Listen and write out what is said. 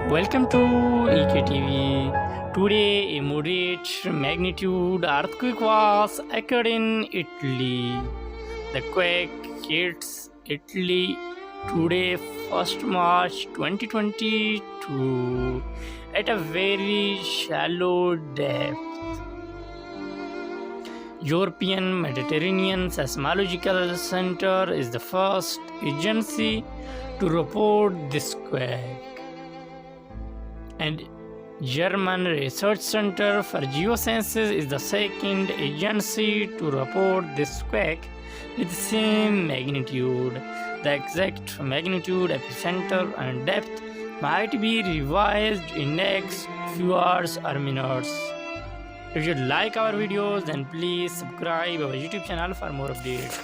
Welcome to EKTV. Today, a moderate magnitude earthquake was occurred in Italy. The quake hits Italy today, 1st March 2022, at a very shallow depth. European Mediterranean Seismological Center is the first agency to report this quake, and German Research Center for Geosciences is the second agency to report this quake with the same magnitude. The exact magnitude, epicenter, and depth might be revised in next few hours or minutes. If you like our videos, then please subscribe our YouTube channel for more updates.